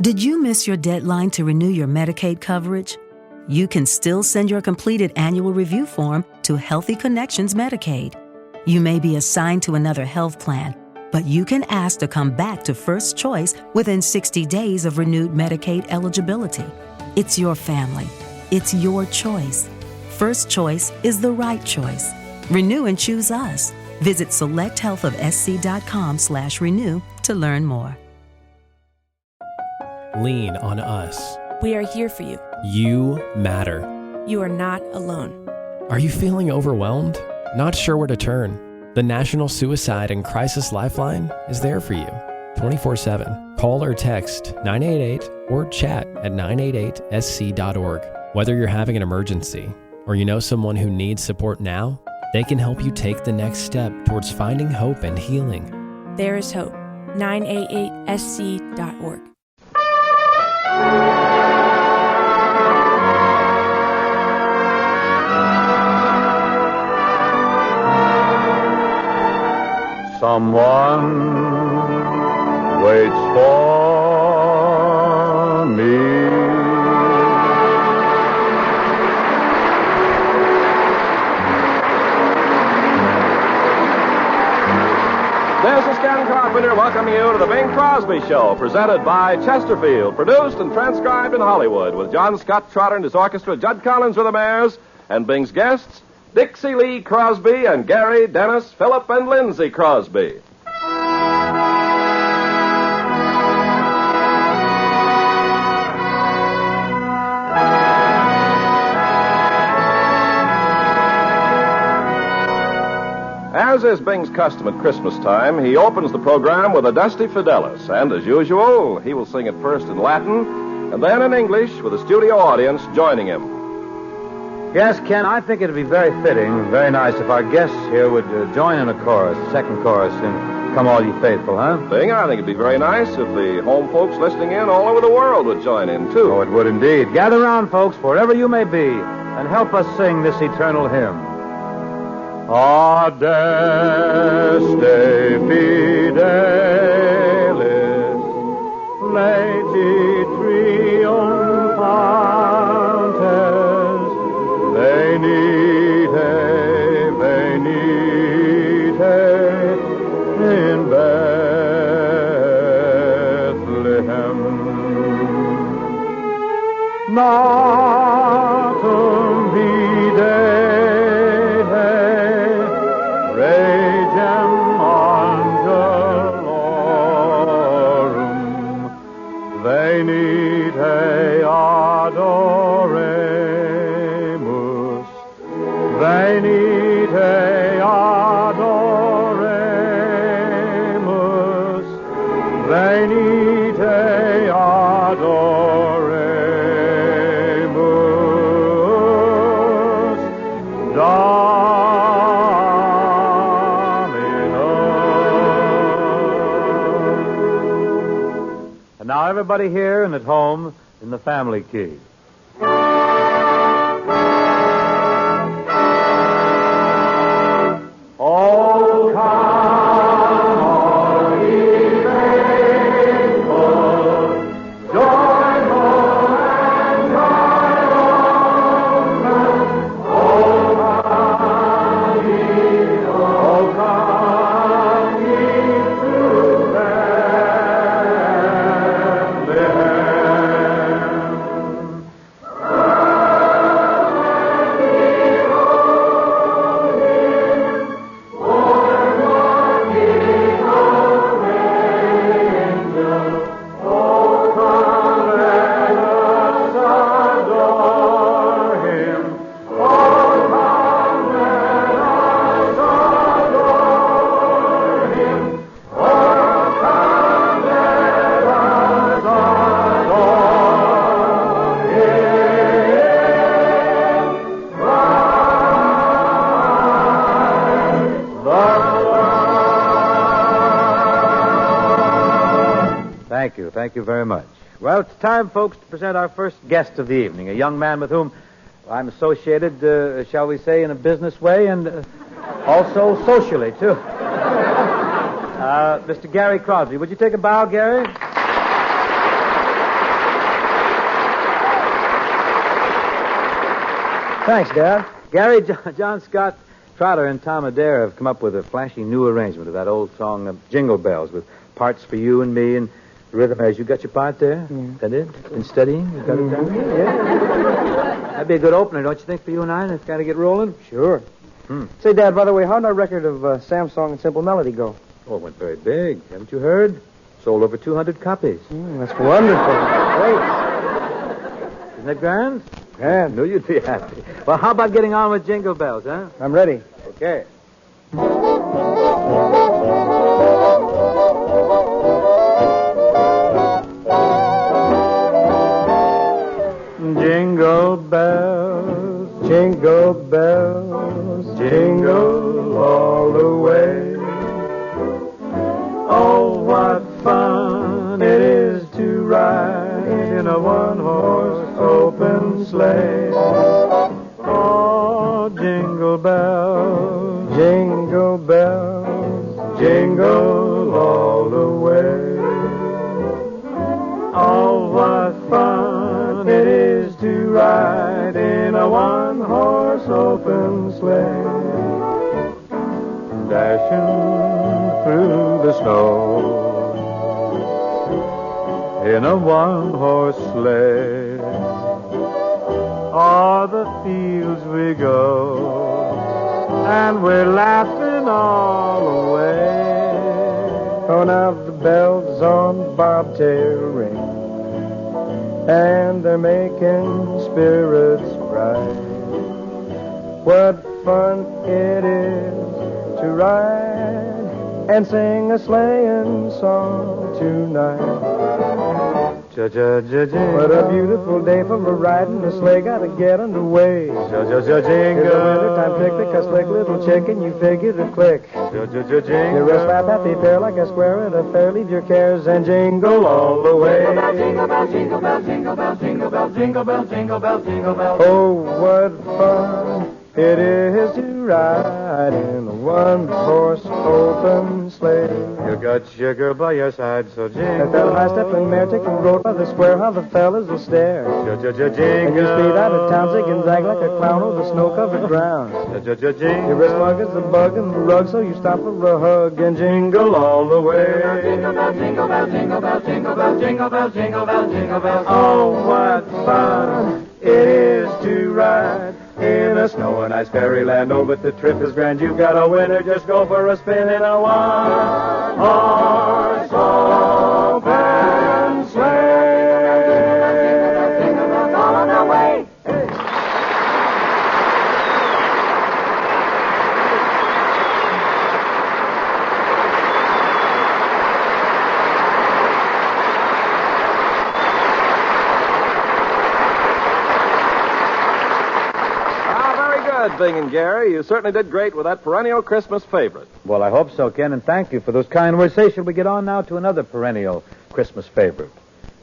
Did you miss your deadline to renew your Medicaid coverage? You can still send your completed annual review form to Healthy Connections Medicaid. You may be assigned to another health plan, but you can ask to come back to First Choice within 60 days of renewed Medicaid eligibility. It's your family. It's your choice. First Choice is the right choice. Renew and choose us. Visit selecthealthofsc.com/renew to learn more. Lean on us. We are here for you. You matter. You are not alone. Are you feeling overwhelmed? Not sure where to turn? The National Suicide and Crisis Lifeline is there for you 24/7. Call or text 988 or chat at 988sc.org. Whether you're having an emergency or you know someone who needs support now, they can help you take the next step towards finding hope and healing. There is hope. 988sc.org. Someone waits for me. This is Ken Carpenter welcoming you to the Bing Crosby Show, presented by Chesterfield, produced and transcribed in Hollywood, with John Scott Trotter and his orchestra, Judd Collins with the Mares, and Bing's guests, Dixie Lee Crosby and Gary, Dennis, Philip, and Lindsay Crosby. As is Bing's custom at Christmas time, he opens the program with a dusty Fidelis, and as usual, he will sing it first in Latin and then in English with a studio audience joining him. Yes, Ken, I think it'd be very fitting, very nice if our guests here would join in a chorus, second chorus, in Come All Ye Faithful, huh? Bing, I think it'd be very nice if the home folks listening in all over the world would join in, too. Oh, it would indeed. Gather round, folks, wherever you may be, and help us sing this eternal hymn. Adeste fidelis, leti triumphantes, venite, venite, in Bethlehem. Natum videte, regem angelorum, venite adoremus, venite adoremus, venite adoremus, Dominus. And now everybody here and at home in the family key. Oh, come, all ye faithful, joyful and triumphant. Oh, come ye to Bethlehem. Thank you very much. Well, it's time, folks, to present our first guest of the evening, a young man with whom I'm associated, shall we say, in a business way and also socially, too. Mr. Gary Crosby. Would you take a bow, Gary? Thanks, Dad. Gary, John Scott, Trotter, and Tom Adair have come up with a flashy new arrangement of that old song, Jingle Bells, with parts for you and me and the rhythm as you got your part there? That it? Been studying? You got it down? Yeah. That'd be a good opener, don't you think, for you and I? Let's kind of get rolling. Sure. Say, Dad, by the way, how'd our record of Sam's song and Simple Melody go? Oh, it went very big. Haven't you heard? Sold over 200 copies. That's wonderful. Great. Isn't that grand? Yeah. I knew you'd be happy. Well, how about getting on with Jingle Bells, huh? I'm ready. Okay. Jingle bells, jingle bells, jingle all the way. Oh, what fun it is to ride in a one-horse open sleigh. Oh, jingle bells, jingle bells, jingle all the way. Oh, what fun it is to ride in a one-horse open sleigh. Dashing through the snow in a one-horse sleigh. O'er the fields we go, and we're laughing all the way. Oh, now the bells on bobtail ring, and they're making spirits bright. What fun it is to ride and sing a sleighing song tonight. What a beautiful day for a riding. The sleigh gotta get underway. It's a wintertime picnic, a slick little chicken, you figure to click. You're a slap happy pair like a square at a fair. Leave your cares and jingle all the way. Jingle bell, jingle bell, jingle bell, jingle bell, jingle bell, jingle bell, jingle bell. Oh, what fun it is to ride in a one-horse open sleigh. You got sugar by your side, so jingle. That fella high-stepping mare taking the road by the square, how the fellas will stare. And you speed out of town, zig and zag like a clown over the snow-covered ground. You're as smug as a bug in the rug, so you stop for a hug and jingle all the way. Jingle bell, jingle bell, jingle bell, jingle bell, jingle bell, jingle bell, jingle bell. Oh, what fun it is to ride in a snow and ice fairyland. Oh, but the trip is grand. You've got a winner. Just go for a spin in a one-horse open sleigh. Jingle bells all on their way. Bing and Gary, you certainly did great with that perennial Christmas favorite. Well, I hope so, Ken, and thank you for those kind words. Say, shall we get on now to another perennial Christmas favorite?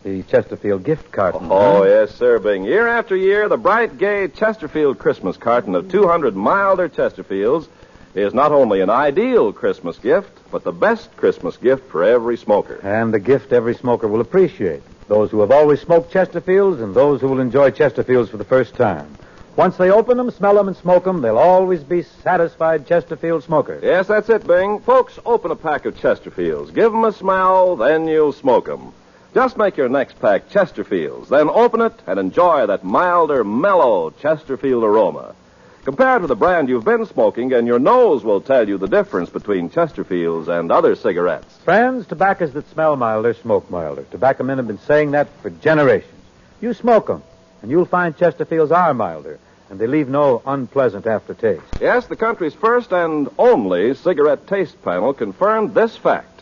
The Chesterfield gift carton. Oh, yes, sir, Bing. Year after year, the bright, gay Chesterfield Christmas carton of 200 milder Chesterfields is not only an ideal Christmas gift, but the best Christmas gift for every smoker. And the gift every smoker will appreciate. Those who have always smoked Chesterfields and those who will enjoy Chesterfields for the first time. Once they open them, smell them, and smoke them, they'll always be satisfied Chesterfield smokers. Yes, that's it, Bing. Folks, open a pack of Chesterfields. Give them a smell, then you'll smoke them. Just make your next pack Chesterfields, then open it and enjoy that milder, mellow Chesterfield aroma. Compare to the brand you've been smoking, and your nose will tell you the difference between Chesterfields and other cigarettes. Friends, tobaccos that smell milder smoke milder. Tobacco men have been saying that for generations. You smoke them, and you'll find Chesterfields are milder, and they leave no unpleasant aftertaste. Yes, the country's first and only cigarette taste panel confirmed this fact.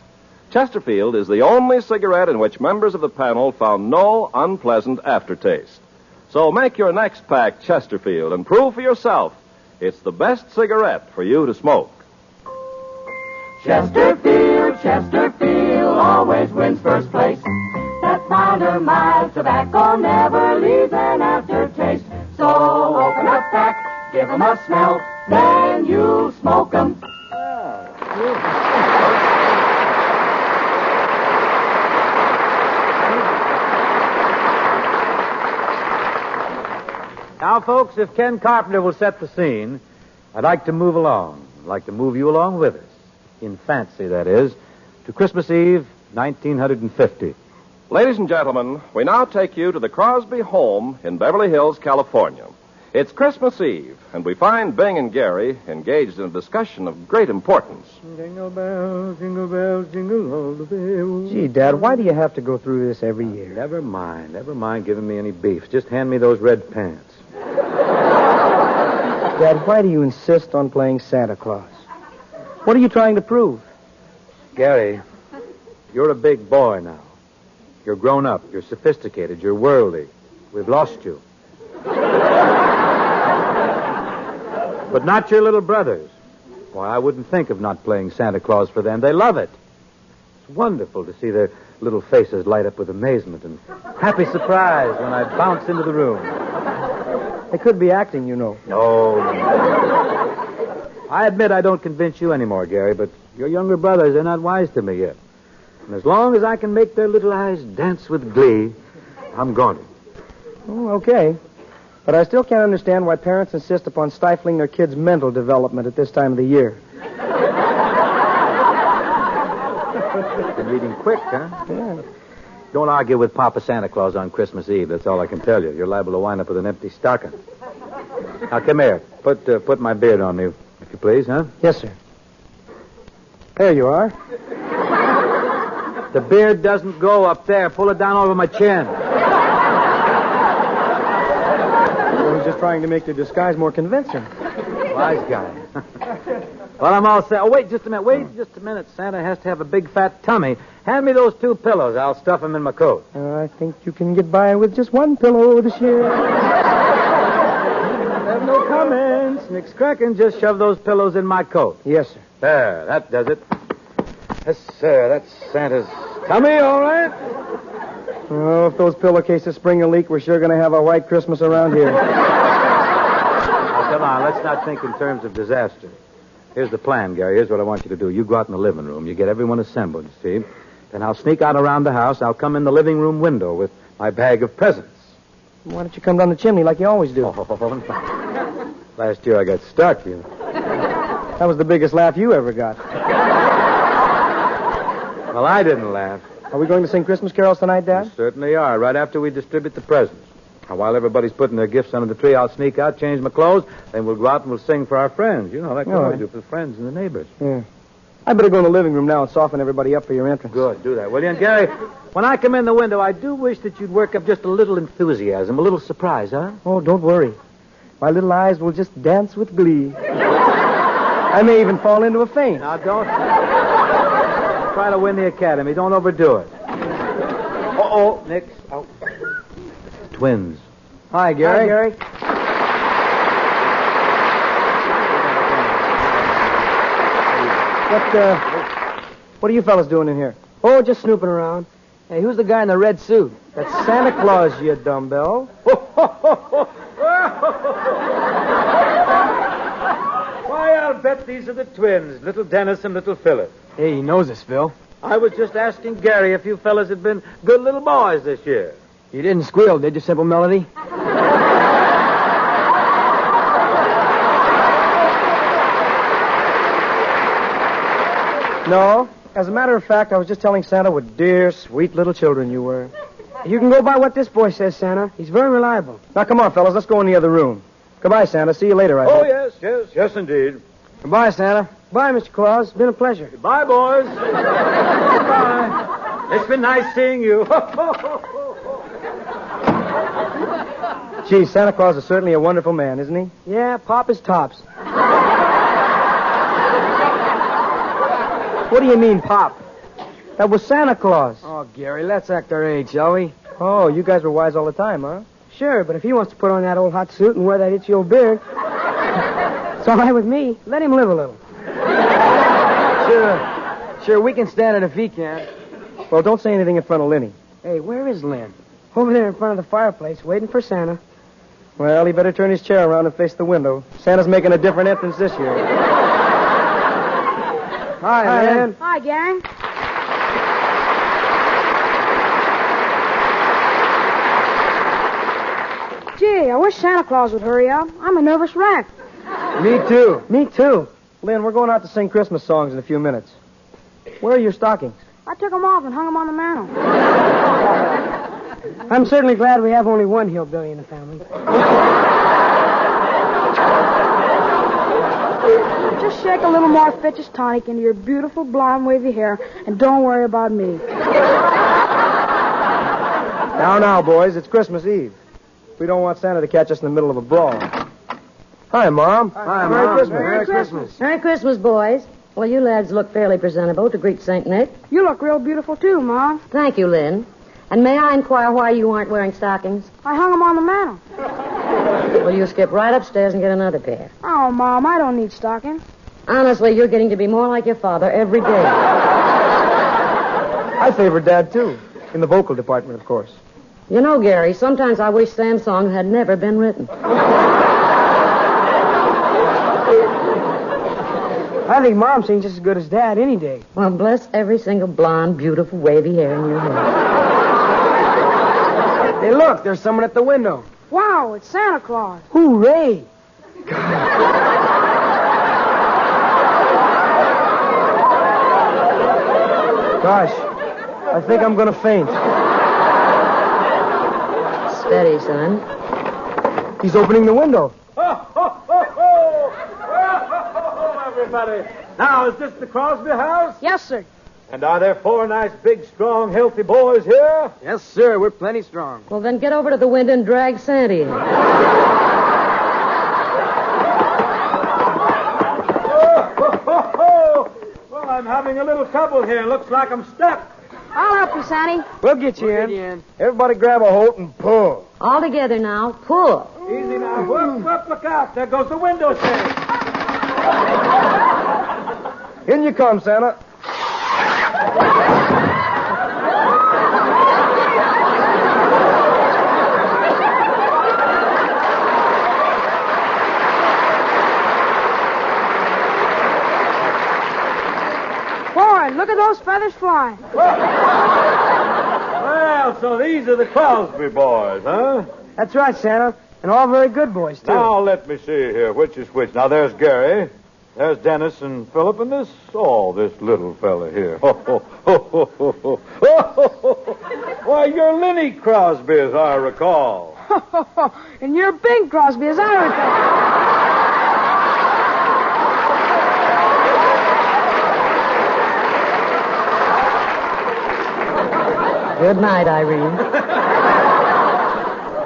Chesterfield is the only cigarette in which members of the panel found no unpleasant aftertaste. So make your next pack Chesterfield and prove for yourself it's the best cigarette for you to smoke. Chesterfield, Chesterfield always wins first place. That milder, mild tobacco never leaves an aftertaste. So open a pack, give 'em a smell, then you'll smoke 'em. Now, folks, if Ken Carpenter will set the scene, I'd like to move along. I'd like to move you along with us. In fancy, that is, to Christmas Eve, 1950. Ladies and gentlemen, we now take you to the Crosby home in Beverly Hills, California. It's Christmas Eve, and we find Bing and Gary engaged in a discussion of great importance. Jingle bells, jingle all the bells. Gee, Dad, why do you have to go through this every year? Never mind giving me any beef. Just hand me those red pants. Dad, why do you insist on playing Santa Claus? What are you trying to prove? Gary, you're a big boy now. You're grown up. You're sophisticated. You're worldly. We've lost you. But not your little brothers. Why, I wouldn't think of not playing Santa Claus for them. They love it. It's wonderful to see their little faces light up with amazement and happy surprise when I bounce into the room. They could be acting, you know. No. I admit I don't convince you anymore, Gary, but your younger brothers, they're not wise to me yet. And as long as I can make their little eyes dance with glee, I'm going to. Oh, okay. But I still can't understand why parents insist upon stifling their kids' mental development at this time of the year. Been reading quick, huh? Yeah. Don't argue with Papa Santa Claus on Christmas Eve. That's all I can tell you. You're liable to wind up with an empty stocking. Now, come here. Put my beard on me, if you please, huh? Yes, sir. There you are. The beard doesn't go up there. Pull it down over my chin. I was just trying to make the disguise more convincing. Wise guy. Well, I'm all set. Oh, wait just a minute. Santa has to have a big fat tummy. Hand me those 2 pillows. I'll stuff them in my coat. I think you can get by with just 1 pillow this year. Have no comments. Nick's cracking. Just shove those pillows in my coat. Yes, sir. There, that does it. Yes, sir. That's Santa's tummy, all right? Oh, if those pillowcases spring a leak, we're sure going to have a white Christmas around here. Now, come on. Let's not think in terms of disaster. Here's the plan, Gary. Here's what I want you to do. You go out in the living room. You get everyone assembled, you see. Then I'll sneak out around the house. I'll come in the living room window with my bag of presents. Why don't you come down the chimney like you always do? Last year I got stuck, you know. That was the biggest laugh you ever got. Well, I didn't laugh. Are we going to sing Christmas carols tonight, Dad? We certainly are, right after we distribute the presents. Now, while everybody's putting their gifts under the tree, I'll sneak out, change my clothes, then we'll go out and we'll sing for our friends. You know, like we always do for the friends and the neighbors. Yeah. I better go in the living room now and soften everybody up for your entrance. Good, do that, will you? And, Gary, when I come in the window, I do wish that you'd work up just a little enthusiasm, a little surprise, huh? Oh, don't worry. My little eyes will just dance with glee. I may even fall into a faint. Now, don't try to win the academy. Don't overdo it. Uh-oh, Nick. Oh. Twins. Hi, Gary. Hi, Gary. What are you fellas doing in here? Oh, just snooping around. Hey, who's the guy in the red suit? That's Santa Claus, you dumbbell. Why, I'll bet these are the twins, little Dennis and little Philip. Hey, he knows us, Phil. I was just asking Gary if you fellas had been good little boys this year. You didn't squeal, did you, Simple Melody? No. As a matter of fact, I was just telling Santa what dear, sweet little children you were. You can go by what this boy says, Santa. He's very reliable. Now, come on, fellas. Let's go in the other room. Goodbye, Santa. See you later, I hope. Yes, indeed. Goodbye, Santa. Bye, Mr. Claus. It's been a pleasure. Goodbye, boys. Goodbye. It's been nice seeing you. Gee, Santa Claus is certainly a wonderful man, isn't he? Yeah, pop is tops. What do you mean, pop? That was Santa Claus. Oh, Gary, let's act our age, shall we? Oh, you guys were wise all the time, huh? Sure, but if he wants to put on that old hot suit and wear that itchy old beard, it's all right with me. Let him live a little. Sure, we can stand it if he can't. Well, don't say anything in front of Linny. Hey, where is Lynn? Over there in front of the fireplace, waiting for Santa. Well, he better turn his chair around and face the window. Santa's making a different entrance this year. Hi, Lynn. Hi, gang. Gee, I I wish Santa Claus would hurry up. I'm a nervous wreck. Me too. Me too. Lynn, we're going out to sing Christmas songs in a few minutes. Where are your stockings? I took them off and hung them on the mantel. I'm certainly glad we have only one hillbilly in the family. Just shake a little more Fitch's tonic into your beautiful blonde wavy hair, and don't worry about me. Now, boys, it's Christmas Eve. We don't want Santa to catch us in the middle of a brawl. Hi, Mom. Hi, Merry Mom. Christmas. Merry Christmas. Merry Christmas, boys. Well, you lads look fairly presentable to greet St. Nick. You look real beautiful, too, Mom. Thank you, Lynn. And may I inquire why you aren't wearing stockings? I hung them on the mantel. Well, you skip right upstairs and get another pair. Oh, Mom, I don't need stockings. Honestly, you're getting to be more like your father every day. I favor Dad, too. In the vocal department, of course. You know, Gary, sometimes I wish Sam's song had never been written. I think Mom sings just as good as Dad any day. Well, bless every single blonde, beautiful, wavy hair in your head. Hey, look, there's someone at the window. Wow, it's Santa Claus. Hooray! Gosh, I think I'm going to faint. Steady, son. He's opening the window. Everybody. Now, is this the Crosby house? Yes, sir. And are there 4 nice, big, strong, healthy boys here? Yes, sir. We're plenty strong. Well, then get over to the window and drag Sandy in. Well, I'm having a little trouble here. Looks like I'm stuck. I'll help you, Sandy. We'll get you in. Everybody grab a hold and pull. All together now. Pull. Easy now. Whoop, whoop, look out. There goes the window shade. In you come, Santa. Boy, look at those feathers flying. Well, so these are the Crosby boys, huh? That's right, Santa. And all very good boys, too. Now, let me see here. Which is which? Now, there's Gary. There's Dennis and Philip and this little fella here. Why, you're Lenny Crosby, as I recall. And you're Bing Crosby, as I recall. Good night, Irene.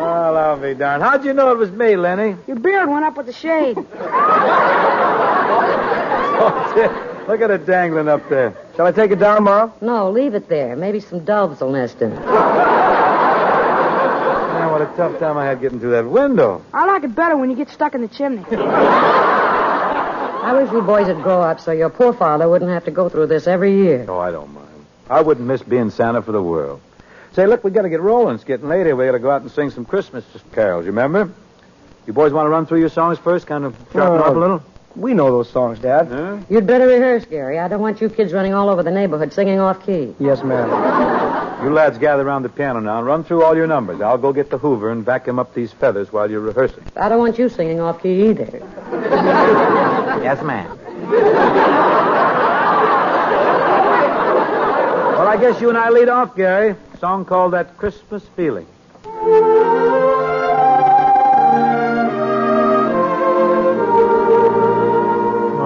Well, I'll be darned. How'd you know it was me, Lenny? Your beard went up with the shade. Look at it dangling up there. Shall I take it down, Mom? No, leave it there. Maybe some doves will nest in it. Man, what a tough time I had getting through that window. I like it better when you get stuck in the chimney. I wish you boys would grow up so your poor father wouldn't have to go through this every year. Oh, I don't mind. I wouldn't miss being Santa for the world. Say, look, we got to get rolling. It's getting late here. We got to go out and sing some Christmas carols, you remember? You boys want to run through your songs first, kind of sharpen up a little? We know those songs, Dad. Huh? You'd better rehearse, Gary. I don't want you kids running all over the neighborhood singing off key. Yes, ma'am. You lads gather around the piano now and run through all your numbers. I'll go get the Hoover and vacuum up these feathers while you're rehearsing. I don't want you singing off key either. Yes, ma'am. Well, I guess you and I lead off, Gary. A song called That Christmas Feeling.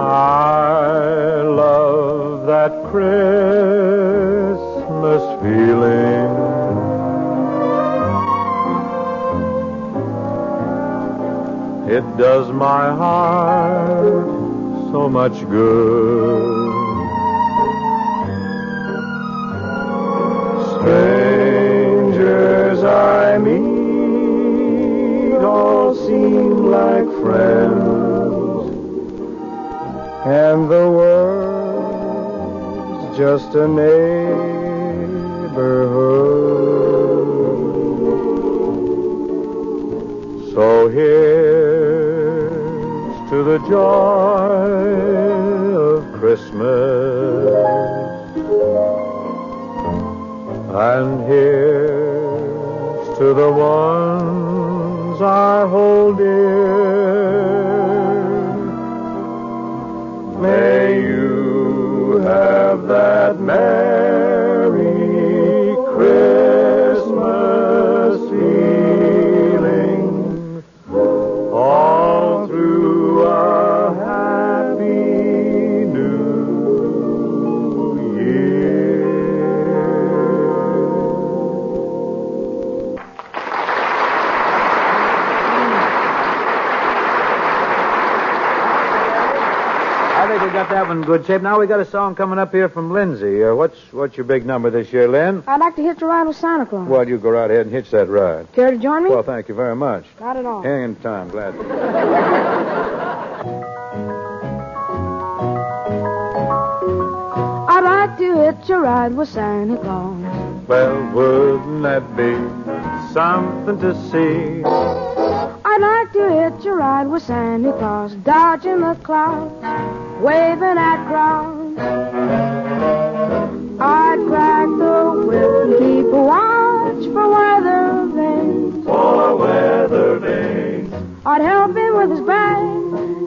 I love that Christmas feeling. It does my heart so much good. Strangers I meet all seem like friends, and the world's just a neighborhood. So here's to the joy of Christmas, and here's to the ones ones I hold dear. May you have that merry Christmas feeling all through a happy new year. I think we got that one in good shape. Now we got a song coming up here from Lindsay. What's your big number this year, Lynn? I'd like to hitch a ride with Santa Claus. Well, you go right ahead and hitch that ride. Care to join me? Well, thank you very much. Not at all. Hang in time, glad to. I'd like to hitch a ride with Santa Claus. Well, wouldn't that be something to see? I'd like to hitch a ride with Santa Claus, dodging the clouds, waving at crowds. I'd crack the whip and keep a watch for weather vanes. For weather vanes. I'd help him with his bag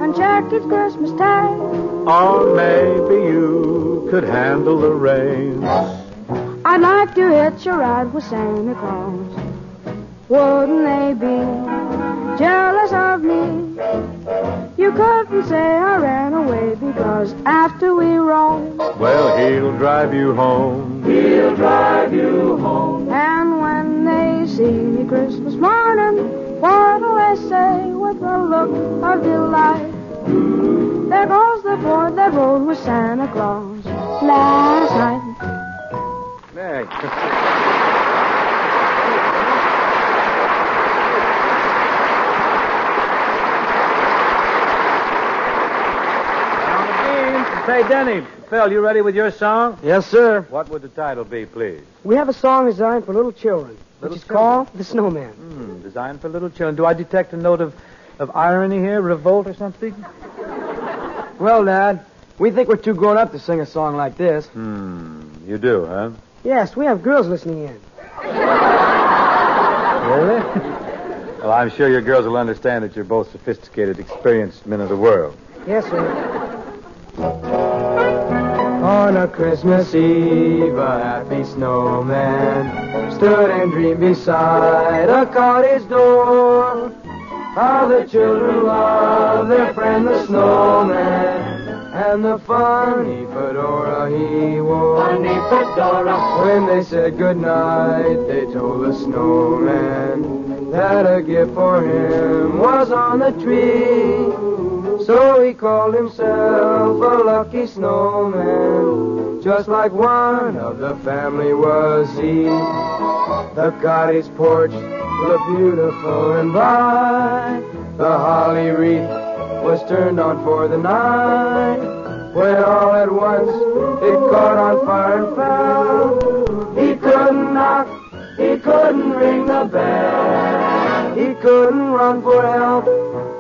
and check his Christmas tag. Or maybe you could handle the reins. I'd like to hitch a ride with Santa Claus. Wouldn't they be jealous of me? You couldn't say I ran away because after we roam, Well, he'll drive you home. He'll drive you home. and when they see me Christmas morning, what'll they say with a look of delight? There goes the boy that rode with Santa Claus last night. Hey. Say, Denny, Phil, you ready with your song? Yes, sir. What would the title be, please? We have a song designed for little children, Little which is children? called The Snowman. Designed for little children. Do I detect a note of irony here, revolt or something? Well, Dad, we think we're too grown up to sing a song like this. You do, huh? Yes, we have girls listening in. Really? Well, I'm sure your girls will understand that you're both sophisticated, experienced men of the world. Yes, sir. On a Christmas Eve, a happy snowman stood and dreamed beside a cottage door. How the children love their friend the snowman and the funny fedora he wore. Funny fedora. When they said goodnight, they told the snowman that a gift for him was on the tree. So he called himself a lucky snowman, just like one of the family was he. The cottage porch looked beautiful and bright. The holly wreath was turned on for the night. When all at once it caught on fire and fell. He couldn't knock, he couldn't ring the bell. He couldn't run for help,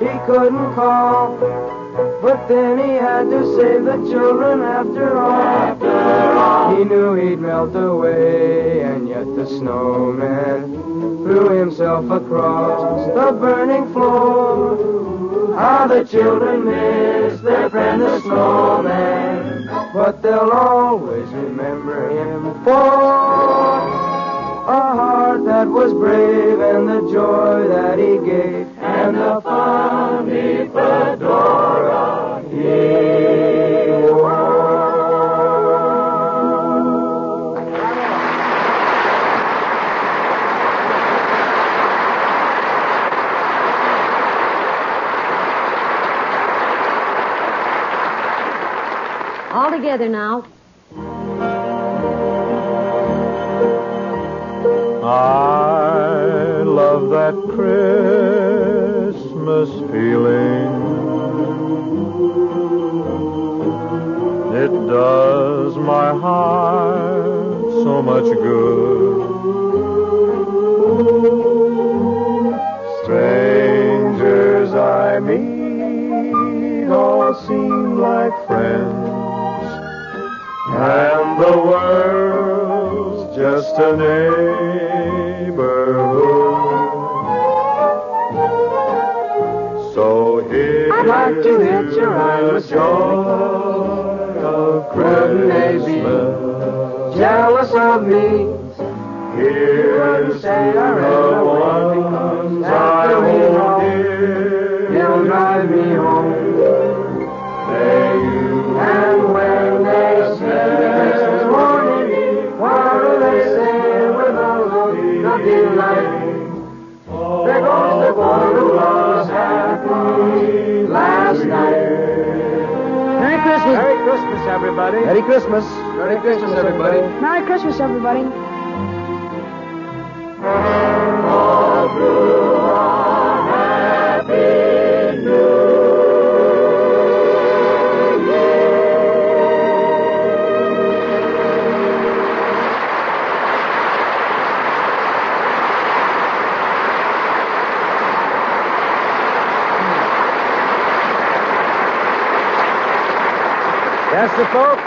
he couldn't call. But then he had to save the children after all. He knew he'd melt away, and yet the snowman threw himself across the burning floor. How the children miss their friend the snowman, but they'll always remember him for a heart that was brave and the joy that he gave and the funny fedora he wore. All together now. I love that Christmas feeling. It does my heart so much good. Strangers I meet all seem like friends, and the world's just a neighborhood. like to hitch a ride with joy of Christmas. Jealous of me, here to say I ran away. After we know, he'll drive me home. And when they say Christmas morning, what do they say with a look of delight? There goes the boy who was happy last night. Merry Christmas. Merry Christmas, everybody. Merry Christmas. Merry Christmas, everybody. Merry Christmas, everybody. All through a happy New Year. Yes, sir, folks.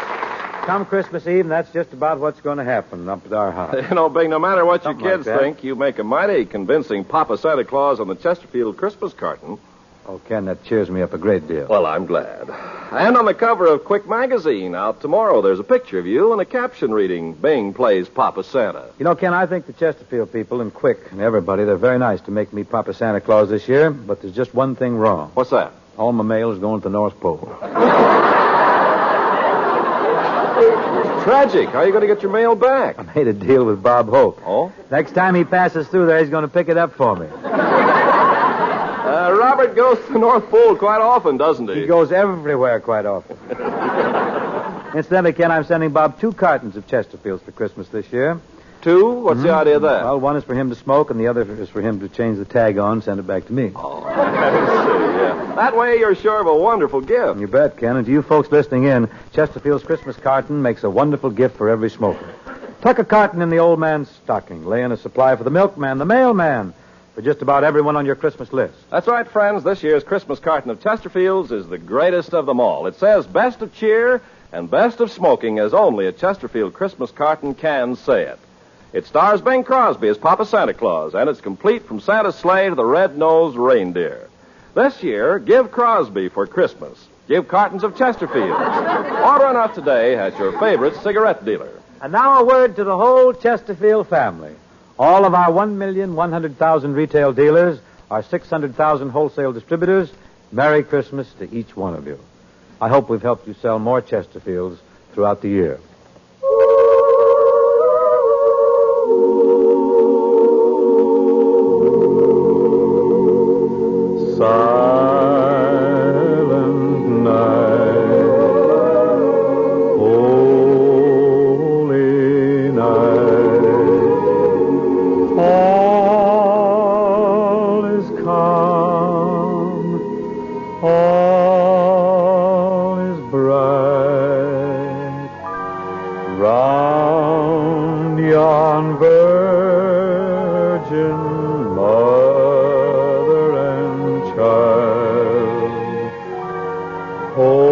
Come Christmas Eve, and that's just about what's going to happen up at our house. You know, Bing, no matter what Something your kids like that. think, you make a mighty convincing Papa Santa Claus on the Chesterfield Christmas carton. Oh, Ken, that cheers me up a great deal. Well, I'm glad. And on the cover of Quick Magazine out tomorrow, there's a picture of you and a caption reading, Bing plays Papa Santa. You know, Ken, I think the Chesterfield people and Quick and everybody, they're very nice to make me Papa Santa Claus this year, but there's just one thing wrong. What's that? All my mail is going to the North Pole. Tragic. How are you going to get your mail back? I made a deal with Bob Hope. Oh? Next time he passes through there, he's going to pick it up for me. Robert goes to the North Pole quite often, doesn't he? He goes everywhere quite often. Incidentally, Ken, I'm sending Bob 2 cartons of Chesterfields for Christmas this year. 2? What's the idea of that? Well, one is for him to smoke, and the other is for him to change the tag on and send it back to me. Oh, I see, yeah. That way you're sure of a wonderful gift. You bet, Ken. And to you folks listening in, Chesterfield's Christmas carton makes a wonderful gift for every smoker. Tuck a carton in the old man's stocking. Lay in a supply for the milkman, the mailman, for just about everyone on your Christmas list. That's right, friends. This year's Christmas carton of Chesterfield's is the greatest of them all. It says best of cheer and best of smoking as only a Chesterfield Christmas carton can say it. It stars Bing Crosby as Papa Santa Claus, and it's complete from Santa's sleigh to the red-nosed reindeer. This year, give Crosby for Christmas. Give cartons of Chesterfields. Order one out today at your favorite cigarette dealer. And now a word to the whole Chesterfield family. All of our 1,100,000 retail dealers, our 600,000 wholesale distributors, Merry Christmas to each one of you. I hope we've helped you sell more Chesterfields throughout the year. Silent night, holy night, all is calm, all is bright, round yon virgin mother and child, holy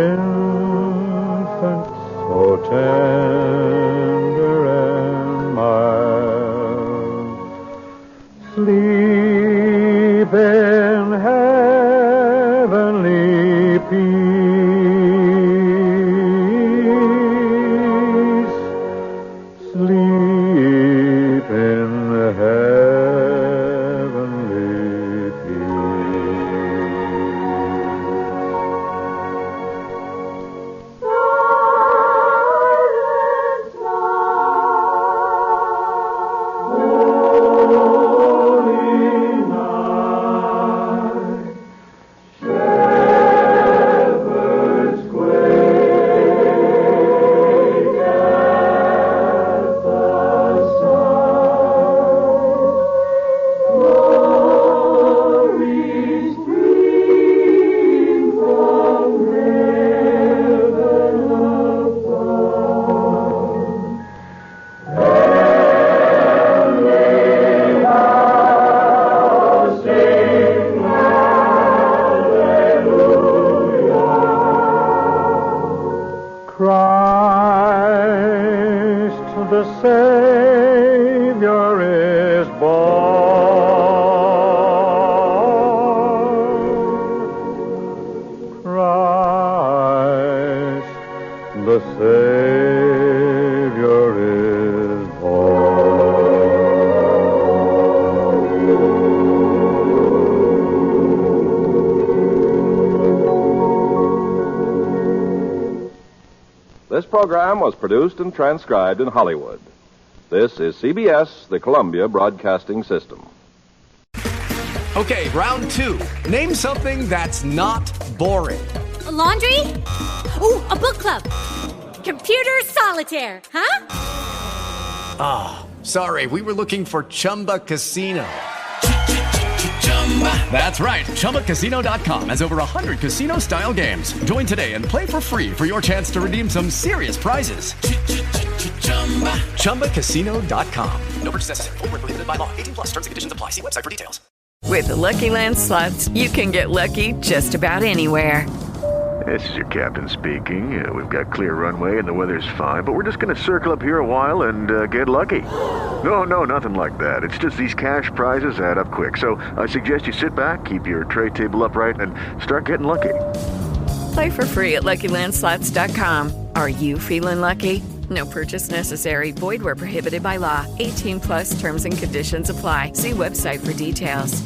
infant, so tender and mild, sleep in heavenly peace, sleep program was produced and transcribed in Hollywood. This is CBS, the Columbia Broadcasting System. Okay, round two. Name something that's not boring. A laundry? Ooh, a book club. Computer solitaire, huh? Ah, oh, sorry, we were looking for Chumba Casino. That's right, ChumbaCasino.com has over 100 casino-style games. Join today and play for free for your chance to redeem some serious prizes. ChumbaCasino.com. No purchase necessary. Void where prohibited by law. 18+ terms and conditions apply. See website for details. With the Lucky Land Slots, you can get lucky just about anywhere. This is your captain speaking. We've got clear runway and the weather's fine, but we're just going to circle up here a while and get lucky. No, nothing like that. It's just these cash prizes add up quick. So I suggest you sit back, keep your tray table upright, and start getting lucky. Play for free at LuckyLandSlots.com. Are you feeling lucky? No purchase necessary. Void where prohibited by law. 18+ terms and conditions apply. See website for details.